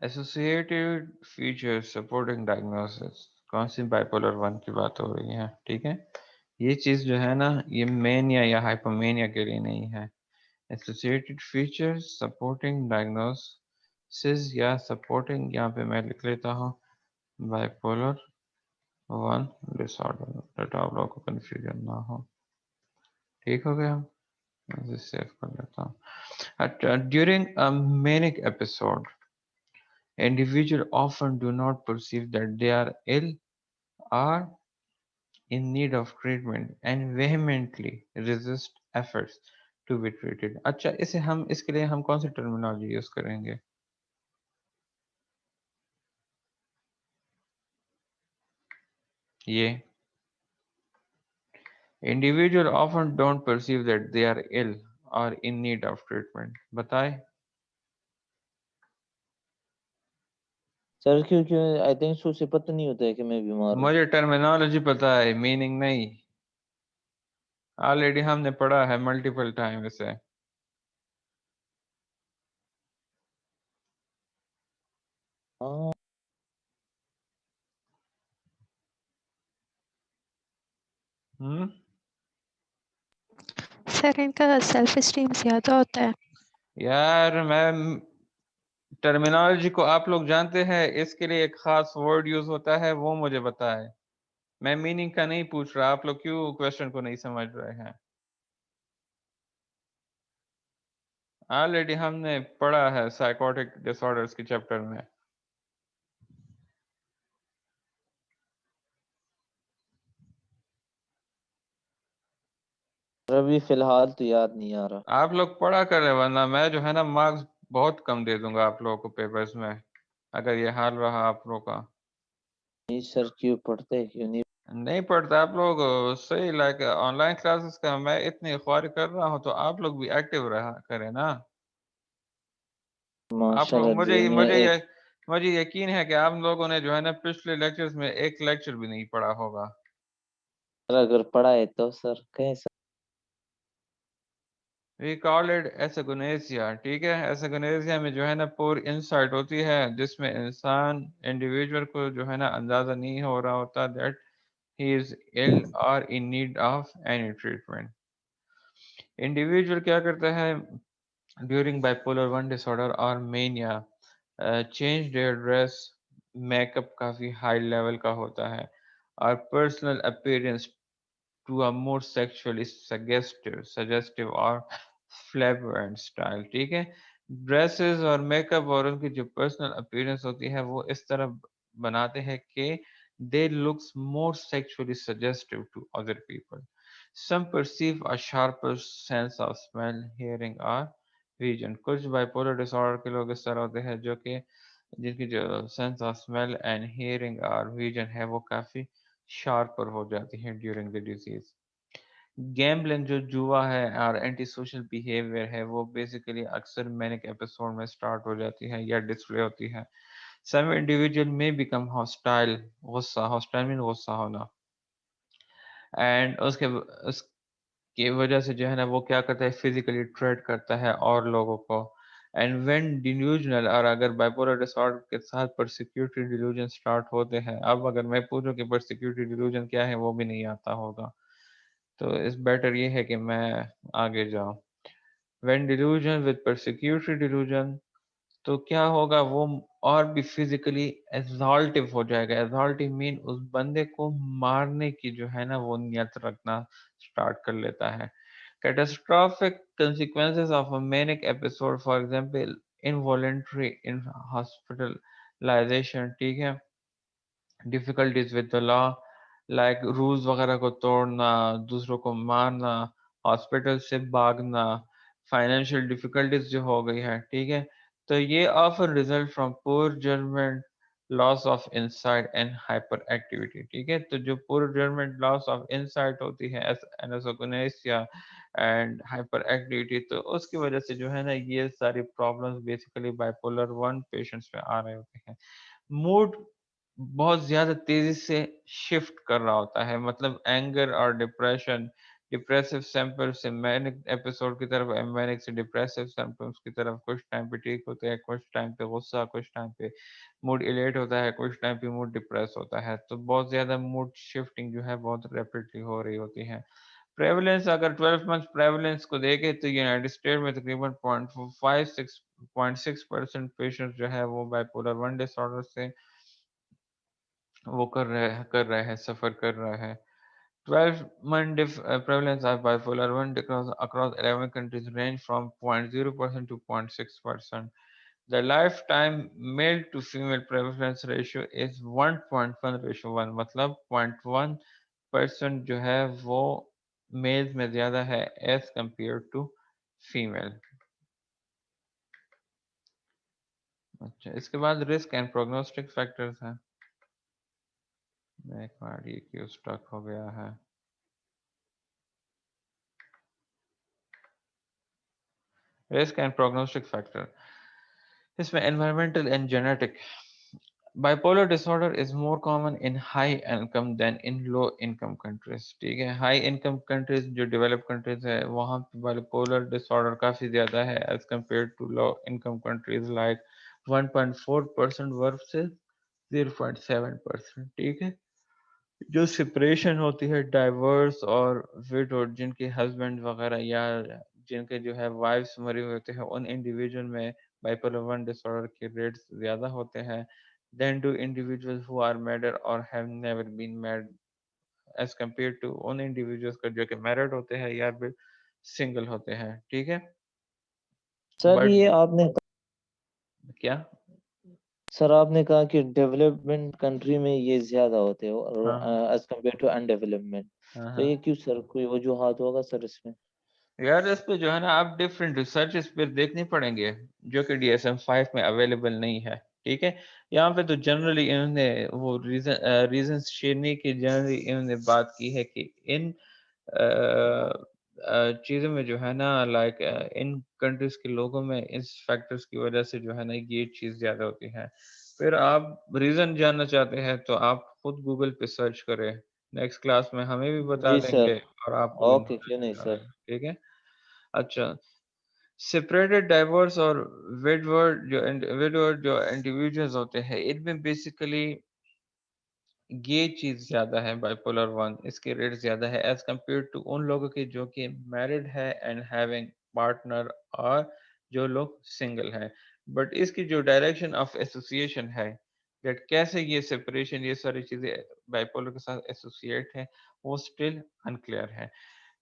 Associated features supporting diagnosis, कौन सी bipolar 1 की बात हो रही है? ठीक है, ये चीज़ जो है ना, ये मेनिया या हाइपोमेनिया के लिए नहीं है। एसोसिएटेड फीचर्स सपोर्टिंग डायग्नोसिस या सपोर्टिंग, यहाँ पे मैं लिख लेता हूँ बाइपोलर 1 डिसऑर्डर, ताकि आप लोगों को कंफ्यूजन ना हो। ठीक हो गया, मैं इसे सेव कर लेता हूँ। During a manic episode, individuals often do not perceive that they are ill or in need of treatment and vehemently resist efforts to be treated. अच्छा, इसे हम इसके लिए हम कौन सी टर्मिनोलॉजी यूज करेंगे? ये individual often don't perceive that they are ill or in need of treatment. बताए? सर क्योंकि आई थिंक उसे पता नहीं होता है कि मैं बीमार हूँ। मुझे टर्मिनोलॉजी पता है, मीनिंग नहीं। ऑलरेडी हमने पढ़ा है मल्टीपल टाइम इसे। हाँ हम्म। सर इनका सेल्फ स्टीम ज्यादा होता है। यार मैं टर्मिनोलॉजी को आप लोग जानते हैं, इसके लिए एक खास वर्ड यूज होता है, वो मुझे बताए। मैं मीनिंग का नहीं पूछ रहा, आप लोग क्यों क्वेश्चन को नहीं समझ रहे हैं? ऑलरेडी हमने पढ़ा है साइकोटिक डिसऑर्डर्स के चैप्टर में। अभी फिलहाल तो याद नहीं आ रहा। आप लोग पढ़ा कर रहे, वरना मैं जो है ना मार्क्स बहुत कम दे दूंगा आप लोगों को पेपर्स में, अगर ये हाल रहा आप लोगों का। नहीं सर क्यों पढ़ते हैं क्यों नहीं। नहीं पढ़ता आप लोग, सही लाइक ऑनलाइन क्लासेस का मैं इतनी ख्वारी कर रहा हूँ, तो आप लोग भी एक्टिव रहा करें ना। आप लोग, माशाल्लाह मुझे जी मैं मुझे एक ये मुझे यकीन है कि आप लोगों ने जो है ना पिछले लेक्चर्स में एक लेक्चर भी नहीं पढ़ा होगा। अगर पढ़ा है तो सर कहें सर। वी कॉल इट एसोगोनेसिया। ठीक है, एसोगोनेसिया में जो है ना पूरी इंसाइट होती है, जिसमें इंसान इंडिविजुअल को जो है ना अंदाजा नहीं हो रहा होता that he is ill or in need of any treatment. Individual क्या करता है ड्यूरिंग बाइपोलर 1 डिसऑर्डर और mania? Change their dress, makeup काफ़ी हाई लेवल का होता है, और personal appearance to a more sexually suggestive और फ्लेवरेंट स्टाइल। ठीक है, ड्रेसेस और मेकअप और उनकी जो पर्सनल अपीयरेंस होती है वो इस तरह बनाते हैं कि they looks more sexually suggestive to other people. Some perceive a sharper sense of smell, hearing और विजन। कुछ बाइपोलर डिसऑर्डर के लोग इस तरह होते हैं जो कि जिनकी जो sense of smell and hearing और विजन है वो काफ़ी शार्पर हो जाती है ड्यूरिंग द डिजीज। गैम्बलिंग जो जुआ है और एंटी सोशल बिहेवियर है, वो बेसिकली अक्सर मैनिक एपिसोड में स्टार्ट हो जाती है या डिस्प्ले होती है। सम इंडिविजुअल में बिकम हॉस्टाइल, गुस्सा, हॉस्टाइल मीन गुस्सा होना, एंड उसके वजह से जो है ना वो क्या करता है फिजिकली ट्रेट करता है और लोगों को। एंड व्हेन डिल्यूजनल, और अगर बाइपोलर डिसऑर्डर के साथ परसिक्यूटरी डिल्यूजन स्टार्ट होते हैं, अब अगर मैं पूछूं कि परसिक्यूटरी डिल्यूजन क्या है, वो भी नहीं आता होगा, तो इस बेटर ये है कि मैं आगे जाऊं। व्हेन डिल्यूजन विद परसिक्यूटरी डिल्यूजन, तो क्या होगा, वो और भी फिजिकली एग्जॉल्टिव हो जाएगा। एग्जॉल्टिव मीन उस बंदे को मारने की जो है ना वो नियत रखना स्टार्ट कर लेता है। Catastrophic consequences of a manic episode, for example involuntary in hospitalization। ठीक है, difficulties with the law, like rules वगैरह को तोड़ना, दूसरों को मारना, हॉस्पिटल से भागना, फाइनेंशियल डिफिकल्टीज जो हो गई है। ठीक है, तो ये often result from poor judgement, loss of insight and hyperactivity. ठीक है, तो जो poor judgement, loss of insight होती है, एनासोगोनेसिया एंड हाइपर एक्टिविटी, तो उसकी वजह से जो है ना ये सारी प्रॉब्लम्स बेसिकली बाइपोलर 1 पेशेंट्स में आ रहे होते हैं। मूड बहुत ज़्यादा तेज़ी से शिफ्ट कर रहा होता है, मतलब एंगर और डिप्रेशन, डिप्रेसिव सिम्पटम्स से मैनिक एपिसोड की तरफ, मैनिक से डिप्रेसिव सिम्पटम्स की तरफ, कुछ टाइम पे ठीक होते हैं, कुछ टाइम पे गुस्सा, कुछ टाइम पे मूड इलेट होता है, कुछ टाइम पे मूड डिप्रेस होता है। तो बहुत ज़्यादा मूड शिफ्टिंग जो है बहुत रैपिडली हो रही होती है। प्रेवलेंस, अगर 12 मंथ प्रेवलेंस को देखें तो यूनाइटेड स्टेट में तकरीबन 0.56% पेशेंट जो है वो बाइपोलर 1 डिसऑर्डर से वो कर रहे हैं, सफ़र कर रहे हैं। 12-month prevalence of bipolar 1 across 11 countries range from 0.0% to 0.6%. The lifetime male to female prevalence ratio is 1.1 ratio 1, मतलब 0.1% जो है वो मेल्स में ज़्यादा है as compared to female। अच्छा, इसके बाद रिस्क एंड प्रोग्नोस्टिक फैक्टर्स हैं। एक बार ये क्यों स्टक हो गया है। रिस्क एंड प्रोग्नोस्टिक फैक्टर, इसमें environmental and genetic. Bipolar disorder is more common in high income than in low income countries. ठीक है, हाई इनकम कंट्रीज जो डेवलप कंट्रीज है वहाँ पे बाइपोलर डिसऑर्डर काफ़ी ज़्यादा है as compare to low income countries like 1.4% versus 0.7%। ठीक है, जो सेपरेशन होती है डाइवर्स और विडो जिनके हस्बैंड वगैरह या जिनके जो है वाइफ्स मरे हुए होते हैं, उन इंडिविजुअल में बाइपोलर 1 डिसऑर्डर के रेट्स ज़्यादा होते हैं than to individuals who are married और have never been married, as compare to उन इंडिविजुअल्स का जो कि मैरिड होते हैं या फिर सिंगल होते हैं। ठीक है, सर बट ये आपने क्या, सर आपने कहा कि डेवलपमेंट कंट्री में ये ज्यादा होते हैं हाँ एज कम्पेयर टू अनडेवलपमेंट। हाँ तो हाँ, ये क्यों सर, कोई वजूहात होगा सर इसमें? यार इस पे जो है ना आप डिफरेंट रिसर्च इस पे देखने पड़ेंगे जो कि DSM-5 में अवेलेबल नहीं है। ठीक है, यहाँ पे तो जनरली इन्होंने वो रीजन शेयर नहीं की, जनरली इन्होंने बात की है कि इन चीज़ों में जो है ना लाइक इन कंट्रीज के लोगों में इस फैक्टर्स की वजह से जो है ना ये चीज़ ज़्यादा होती है। फिर आप रीज़न जानना चाहते हैं तो आप खुद गूगल पे सर्च करें, नेक्स्ट क्लास में हमें भी बता जी देंगे सर। और आपको भी ओके, नॉलेज क्यों नहीं बता सर। देंगे। ठीक है, अच्छा, सेपरेटेड डाइवर्स और विडवर्ड जो इंडिविजुअल्स होते हैं इनमें बेसिकली ये चीज़ ज़्यादा है बाइपोलर 1, इसके रेट ज़्यादा है एज कम्पेयर टू उन लोगों के जो कि मैरिड है एंड हैविंग पार्टनर और जो लोग सिंगल हैं। बट इसकी जो डायरेक्शन ऑफ एसोसिएशन है, दैट कैसे ये सेपरेशन ये सारी चीज़ें बाइपोलर के साथ एसोसिएट है, वो स्टिल अनक्लियर है।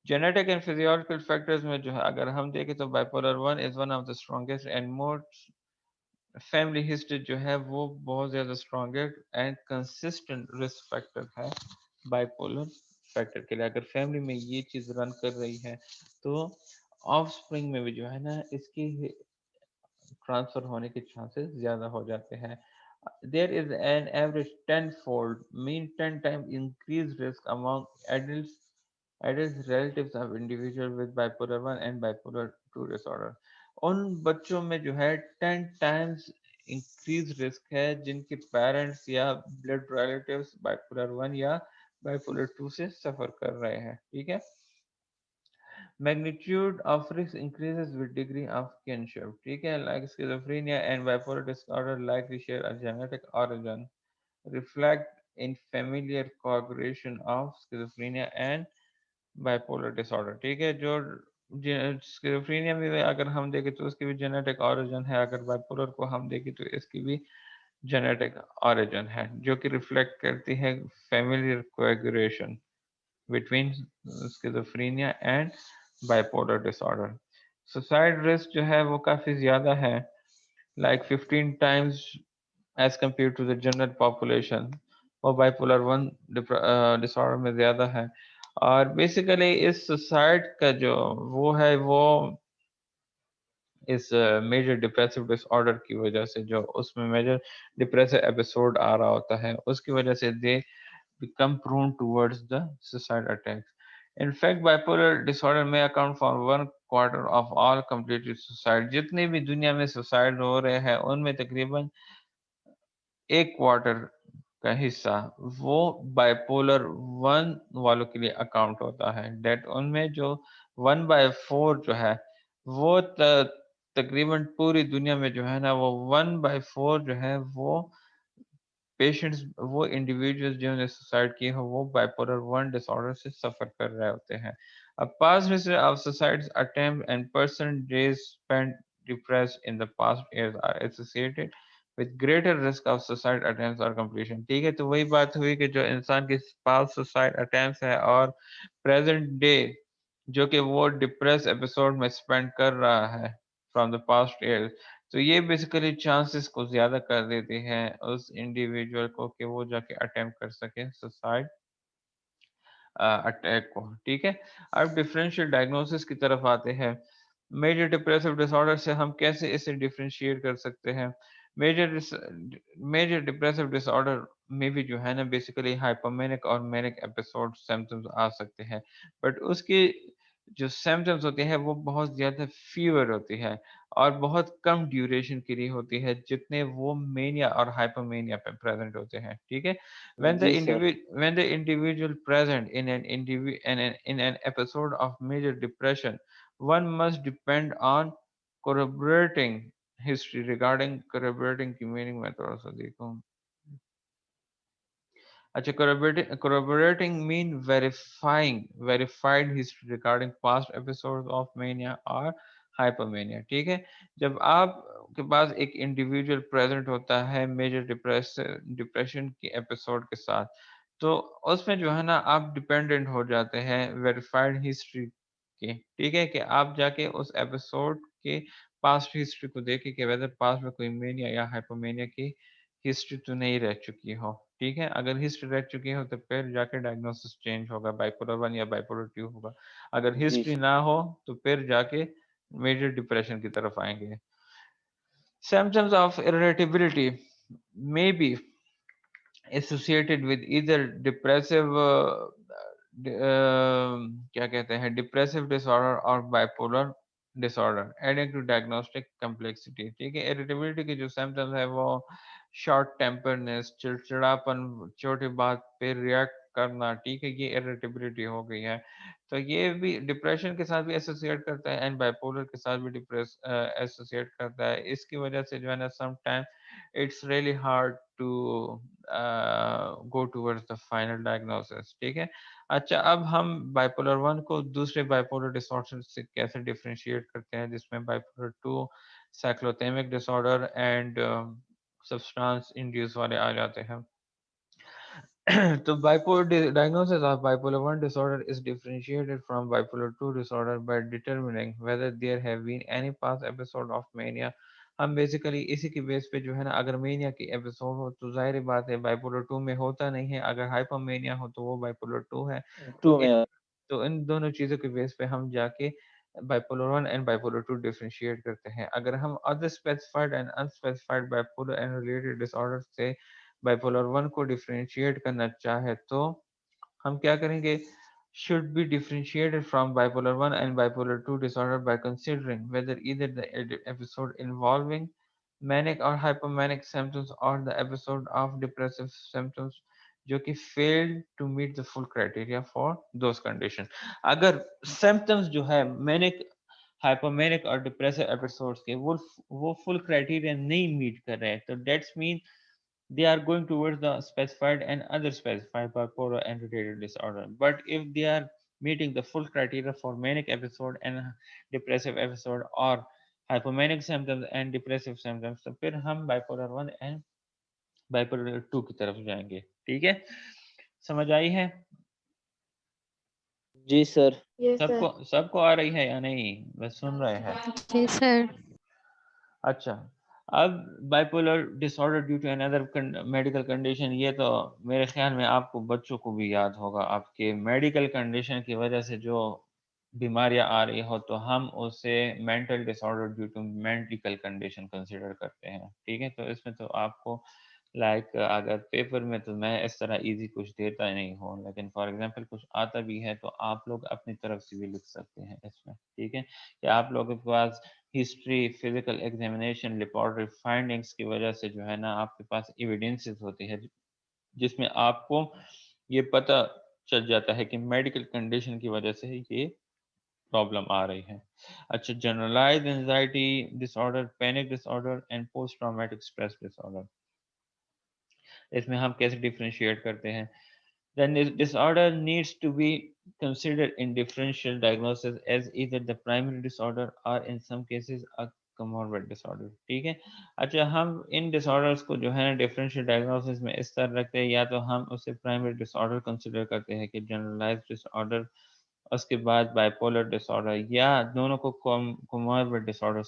जेनेटिक एंड फिजियोलॉजिकल फैक्टर्स में जो है अगर हम देखें तो bipolar 1 is one of the strongest and most, family history जो है वो बहुत ज़्यादा strongest and consistent risk factor है बाइपोलर फैक्टर के लिए। अगर फैमिली में ये चीज़ रन कर रही है तो ऑफ में भी जो है ना इसकी ट्रांसफर होने के चांसेस ज़्यादा हो जाते हैं। There is an average 10 fold mean 10 time increase risk among adult relatives of individual with bipolar 1 and bipolar 2 disorder। उन बच्चों में जो है 10 टाइम्स इंक्रीज रिस्क है जिनके पेरेंट्स या ब्लड रिलेटिव्स बाइपोलर 1 या बाइपोलर 2 से सफर कर रहे हैं। ठीक है, magnitude of risk increases with degree of kinship। ठीक है, like schizophrenia and bipolar disorder likely share a genetic origin, reflect in familiar congregation of schizophrenia and bipolar disorder। ठीक है, जो स्किज़ोफ्रेनिया में अगर हम देखें तो उसकी भी जेनेटिक ओरिजिन है, अगर बाइपोलर को हम देखें तो इसकी भी जेनेटिक ओरिजिन है जो कि रिफ्लेक्ट करती है familiar coagulation between schizophrenia and bipolar disorder। Suicide risk जो है वो काफ़ी ज़्यादा है, like 15 times as compared to the general population, और bipolar 1 disorder में ज़्यादा है। और बेसिकली इस सुसाइड का जो वो है वो इस मेजर डिप्रेसिव डिसऑर्डर की वजह से, जो उसमें मेजर डिप्रेसिव एपिसोड आ रहा होता है उसकी वजह से दे become prone towards the suicide attacks। In fact, bipolar disorder may account for 1/4 of all completed suicide। जितने भी दुनिया में सुसाइड हो रहे हैं उनमें तकरीबन 1/4 का हिस्सा वो बाइपोलर 1 वालों के लिए अकाउंट होता है। डेट उनमें जो 1/4 जो है वो तकरीबन पूरी दुनिया में जो है ना वो 1/4 जो है वो पेशेंट्स, वो इंडिविजुअल्स जिन्होंने सुसाइड की हो वो बाइपोलर 1 डिसऑर्डर से सफर कर रहे होते हैं। A past history of suicides attempt and person days spent depressed in the past years are associated with greater risk of suicide attempts or completion। ठीक है, तो वही बात हुई कि जो इंसान के पास सुसाइड अटेम्प्ट्स है और प्रेजेंट डे जो कि वो डिप्रेस एपिसोड में स्पेंड कर रहा है फ्रॉम द पास्ट ईयर, तो ये बेसिकली चांसेस को ज़्यादा कर देती है उस इंडिविजुअल को कि वो जाके अटेम्प्ट कर सके सुसाइड अटैक को। ठीक है, अब डिफरेंशियल डायग्नोसिस की तरफ आते हैं। मेजर डिप्रेसिव डिसऑर्डर से हम कैसे इसे डिफरेंशिएट कर सकते हैं? मेजर मेजर डिप्रेसिव डिसऑर्डर में भी जो है ना बेसिकली हाइपोमेनिक और मैनिक एपिसोड सिम्टम्स आ सकते हैं, बट उसकी जो सिम्टम्स होते हैं वो बहुत ज़्यादा फीवर होती है और बहुत कम ड्यूरेशन के लिए होती है जितने वो मेनिया और हाइपोमेनिया पे प्रेजेंट होते हैं। ठीक है, जी sir. when the individual present in an episode of major depression, one must depend on corroborating history regarding corroborating की meaning मैं थोड़ा सा देखूं। अच्छा, corroborating mean verifying verified history regarding past episodes of mania or hypomania। ठीक है, जब आप के पास एक इंडिविजुअल प्रेजेंट होता है मेजर डिप्रेशन के एपिसोड के साथ, तो उसमें जो है ना आप डिपेंडेंट हो जाते हैं वेरीफाइड हिस्ट्री के। ठीक है, कि आप जाके उस एपिसोड के पास्ट हिस्ट्री को देखें कि वेदर पास्ट में कोई मेनिया या हाइपोमेनिया की हिस्ट्री तो नहीं रह चुकी हो। ठीक है, अगर हिस्ट्री रह चुकी हो तो फिर जाके डायग्नोसिस चेंज होगा, बाइपोलर 1 या बाइपोलर 2 होगा। अगर जी हिस्ट्री ना हो तो फिर जाके मेजर डिप्रेशन की तरफ आएंगे। Symptoms of irritability may be associated with either depressive क्या कहते हैं डिप्रेसिव डिसऑर्डर और bipolar disorder adding to diagnostic complexity. ठीक है, इरिटेबिलिटी के जो सिम्टम्स है वो शॉर्ट टेम्परनेस, चिड़चिड़ापन, छोटी बात पे रिएक्ट करना। ठीक है, ये इरिटेबिलिटी हो गई है। तो ये भी डिप्रेशन के साथ भी एसोसिएट करता है एंड बाइपोलर के साथ भी डिप्रेस एसोसिएट करता है। इसकी वजह से जो है ना some time it's really hard to go towards the final diagnosis. ठीक है, अच्छा अब हम बाइपोलर 1 को दूसरे बाइपोलर डिसऑर्डर से कैसे डिफरेंशिएट करते हैं जिसमें bipolar 2 cyclothymic disorder and substance induced वाले आ जाते हैं। तो bipolar diagnosis of bipolar 1 disorder is differentiated from bipolar 2 disorder by determining whether there have been any past episode of mania। हम बेसिकली इसी की बेस पे जो है ना अगर मेनिया की एपिसोड हो तो जाहिर बात है बाइपोलर 2 में होता नहीं है, अगर हाइपोमेनिया हो तो वो बाइपोलर 2 है। तो 2 में। इन दोनों चीज़ों के बेस पे हम जाके बाइपोलर 1 एंड बाइपोलर 2 डिफरेंशिएट करते हैं। अगर हम other specified and unspecified bipolar and related disorder से बाइपोलर 1 को डिफरेंशिएट करना चाहे तो हम क्या करेंगे? should be differentiated from bipolar 1 and bipolar 2 disorder by considering whether either the episode involving manic or hypomanic symptoms or the episode of depressive symptoms जो कि failed to meet the full criteria for those conditions। अगर symptoms जो है manic, hypomanic और depressive episodes के वो full criteria नहीं meet कर रहे हैं तो that's mean they are going towards the specified and other specified bipolar and related disorder। But if they are meeting the full criteria for manic episode and depressive episode or hypomanic symptoms and depressive symptoms तो फिर हम bipolar 1 and bipolar 2 की तरफ जाएंगे। ठीक है, समझ आई है? जी सर। सबको सबको आ रही है या नहीं? बस सुन रहे हैं। जी सर। अच्छा, अब bipolar disorder due to another medical condition, ये तो मेरे ख्याल में आपको बच्चों को भी याद होगा। आपके मेडिकल कंडीशन की वजह से जो बीमारियां आ रही हो तो हम उसे mental disorder due to medical condition consider करते हैं। ठीक है, तो इसमें तो आपको अगर पेपर में तो मैं इस तरह इजी कुछ देता नहीं हूँ, लेकिन फॉर एग्जांपल कुछ आता भी है तो आप लोग अपनी तरफ से भी लिख सकते हैं इसमें। ठीक है, कि आप लोगों के पास history, physical examination, laboratory findings की वजह से जो है ना आपके पास एविडेंसेस होती है जिसमें आपको ये पता चल जाता है कि मेडिकल कंडीशन की वजह से ये प्रॉब्लम आ रही है। अच्छा, generalised anxiety disorder, panic disorder and post traumatic stress disorder, इसमें हम कैसे डिफरेंशिएट करते हैं? Then this disorder needs to be considered in differential diagnosis as either the primary disorder or in some cases a comorbid disorder। ठीक है। अच्छा, हम इन disorders को जो है ना differential diagnosis में इस तरह रखते हैं, या तो हम उसे primary disorder consider करते हैं कि generalized disorder, उसके बाद bipolar disorder, या दोनों को comorbid disorder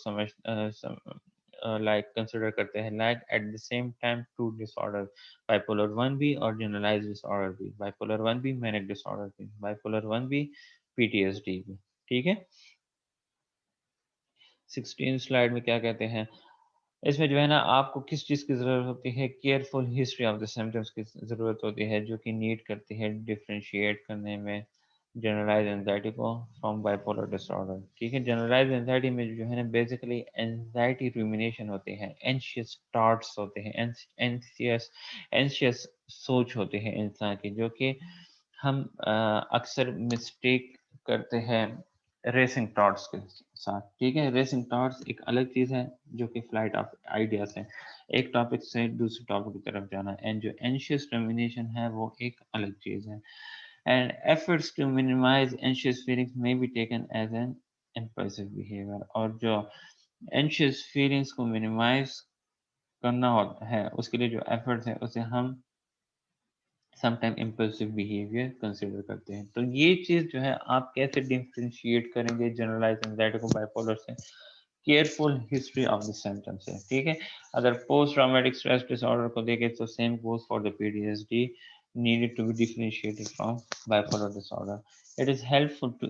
like consider करते हैं, like at the same time two disorder, bipolar 1 भी और generalized disorder भी, bipolar 1 भी, manic disorder भी, bipolar 1 भी, PTSD भी। ठीक है। 16 स्लाइड में क्या कहते हैं, इसमें जो है ना आपको किस चीज़ की ज़रूरत होती है? Careful history of the symptoms की ज़रूरत होती है, जो कि नीड करती है डिफरेंशिएट करने में जनरलाइज एंजाइटी को फ्रॉम बाइपोलर डिसऑर्डर। ठीक है। जनरलाइज एंजाइटी में जो है ना बेसिकली एंजाइटी रूमिनेशन होते हैं, एंशियस थॉट्स होते हैं, एंशियस सोच होते हैं इंसान की, जो कि हम अक्सर मिस्टेक करते हैं रेसिंग थॉट्स के साथ। ठीक है। रेसिंग थॉट्स एक अलग चीज़ है, जो कि फ्लाइट ऑफ आइडियाज है, एक टॉपिक से दूसरे टॉपिक की तरफ जाना, एंड जो एंशियस टर्मिनेशन है वो एक अलग चीज़ है। And efforts to minimise anxious feelings may be taken as an impulsive behaviour, और जो एंशियस फीलिंग्स को मिनिमाइज करना होता है उसके लिए जो एफर्ट्स है उसे हम समटाइम इम्पल्सिव बिहेवियर कंसिडर करते हैं। तो ये चीज़ जो है आप कैसे डिफरेंशिएट करेंगे जनरलाइज एंजाइटी को बाइपोलर से? Careful history of the symptoms है। ठीक है। अगर पोस्ट ट्रॉमेटिक स्ट्रेस डिसऑर्डर को देखें तो same goes for the PTSD, needed to be differentiated from bipolar disorder। It is helpful to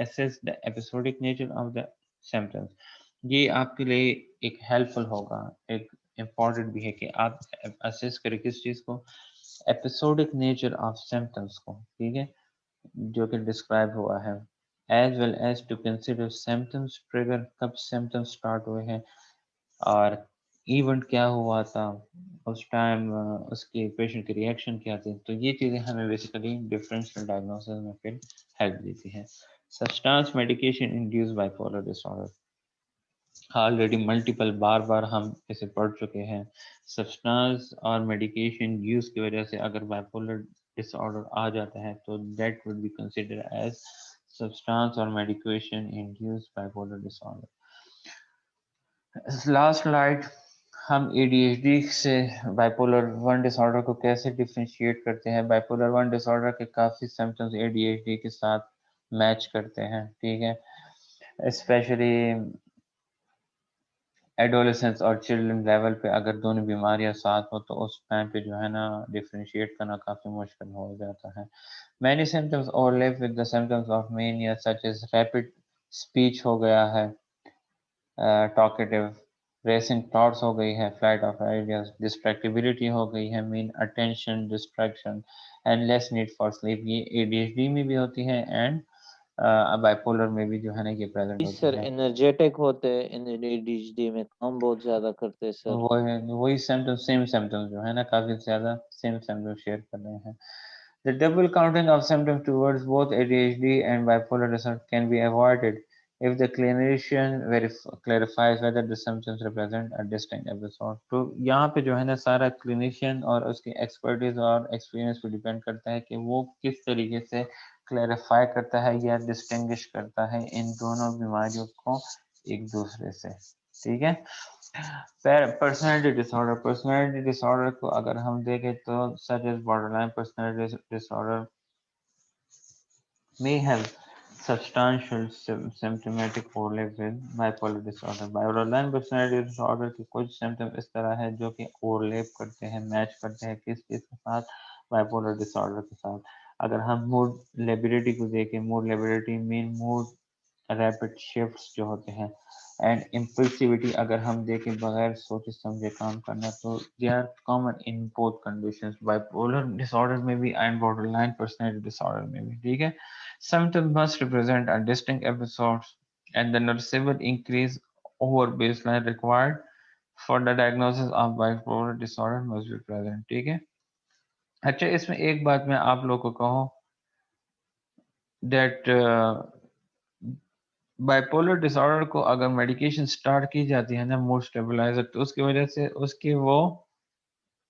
assess the episodic nature of the symptoms। ये आपके लिए एक हेल्पफुल होगा, एक इम्पॉर्टेंट भी है कि आप असेस करें किस चीज़ को, एपिसोडिक नेचर ऑफ सिम्टम्स को। ठीक है। जो कि डिस्क्राइब हुआ है, as well as to consider symptoms trigger, कब सिम्टम्स स्टार्ट हुए हैं और इवेंट क्या हुआ था उस टाइम, उसके पेशेंट की रिएक्शन क्या थी। तो ये चीज़ें हमें बेसिकली डिफरेंशियल डायग्नोसिस में फिर हेल्प देती है। Substance medication induced bipolar disorder, already multiple बार बार हम इसे पढ़ चुके हैं। सब्सटेंस और मेडिकेशन यूज की वजह से अगर बाइपोलर डिसऑर्डर आ जाता है तो that would be consider as substance और medication induced bipolar disorder. Last slide, हम एडीएचडी से बाइपोलर 1 डिसऑर्डर को कैसे डिफरेंशिएट करते हैं? बाइपोलर 1 डिसऑर्डर के काफ़ी सिम्टम्स एडीएचडी के साथ मैच करते हैं। ठीक है। स्पेशली एडोलेसेंस और चिल्ड्रन लेवल पे अगर दोनों बीमारियां साथ हो तो उस टाइम पे जो है ना डिफरेंशिएट करना काफ़ी मुश्किल हो जाता है। Many symptoms overlap with the symptoms of mania, such as rapid speech हो गया है, टॉकेटिव, रेसिंग थॉट्स हो गई है, फ्लाइट ऑफ आइडियाज, डिस्ट्रैक्टिबिलिटी हो गई है, mean attention distraction and less need for sleep. ये एडीएचडी में भी होती है एंड बाइपोलर में भी जो है ना ये प्रेजेंट होती सर है। एनर्जेटिक होते हैं इन एडीएचडी में, काम बहुत ज्यादा करते हैं सर। वो है वही सिम्टम्स, सेम सिम्टम्स जो है ना काफी ज्यादा सेम सिम्टम्स शेयर कर रहे हैं। The double counting of symptoms towards both ADHD and bipolar disorder can be avoided if the clinician clarifies whether the symptoms represent a distinct episode। तो यहाँ पे जो है ना सारा क्लिनिशियन और उसकी एक्सपर्टीज और एक्सपीरियंस पे डिपेंड करता है कि वो किस तरीके से क्लैरिफाई करता है या डिस्टिंग्विश करता है इन दोनों बीमारियों को एक दूसरे से। ठीक है। पर्सनालिटी डिसऑर्डर को अगर हम देखें तो such as borderline personality disorder may have substantial symptomatic overlap with bipolar disorder। Borderline personality disorder के कुछ symptom इस तरह है जो कि overlap करते हैं, मैच करते हैं किस चीज के साथ, bipolar disorder के साथ। अगर हम मूड लेबिलिटी को देखें, mood liability mean mood rapid shifts जो होते हैं, एंड इम्पल्सिविटी अगर हम देखें बगैर सोचे समझे काम करना, तो they are common in both conditions, bipolar disorder में भी एंड बॉर्डरलाइन पर्सनैलिटी डिसऑर्डर में भी। ठीक है। Symptoms must represent a distinct episode and the noticeable increase over baseline required for the diagnosis of bipolar disorder must be present। ठीक है। अच्छा, इसमें एक बात मैं आप लोगों को कहूँ दैट बाइपोलर डिसऑर्डर को अगर मेडिकेशन स्टार्ट की जाती है ना मूड स्टेबलाइजर, तो उसकी वजह से उसके वो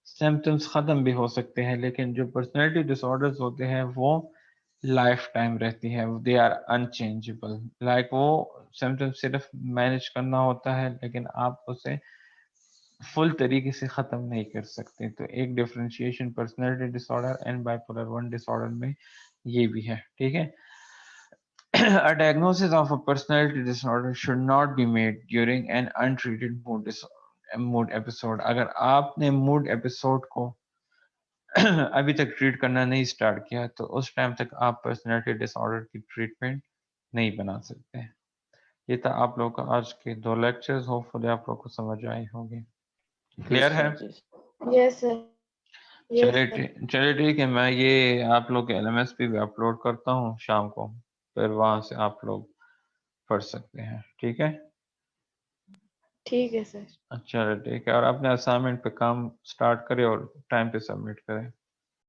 सिम्टम्स ख़त्म भी हो सकते हैं, लेकिन जो पर्सनैलिटी डिसऑर्डर्स होते हैं वो लाइफ टाइम रहती है, दे आर अनचेंजेबल। लाइक वो सिम्टम्स सिर्फ मैनेज करना होता है, लेकिन आप उसे फुल तरीके से ख़त्म नहीं कर सकते। तो एक differentiation personality disorder and bipolar 1 disorder में ये भी है, ठीक है। A diagnosis of a personality disorder should not be made during an untreated mood episode. अगर आपने mood episode को अभी तक ट्रीट करना नहीं स्टार्ट किया, तो उस टाइम तक आप पर्सनैलिटी डिसऑर्डर की ट्रीटमेंट नहीं बना सकते। ये था आप लोगों का आज के 2 लेक्चर्स, होपफुली आप लोगों को समझ आई होगी। जी क्लियर है? सर, जी यस सर, यस सर। चलिए ठीक है, मैं ये आप लोग के LMS पे भी अपलोड करता हूँ शाम को, फिर वहां से आप लोग पढ़ सकते हैं, ठीक है। ठीक है सर। अच्छा ठीक है, और अपने असाइनमेंट पे काम स्टार्ट करें और टाइम पे सबमिट करें।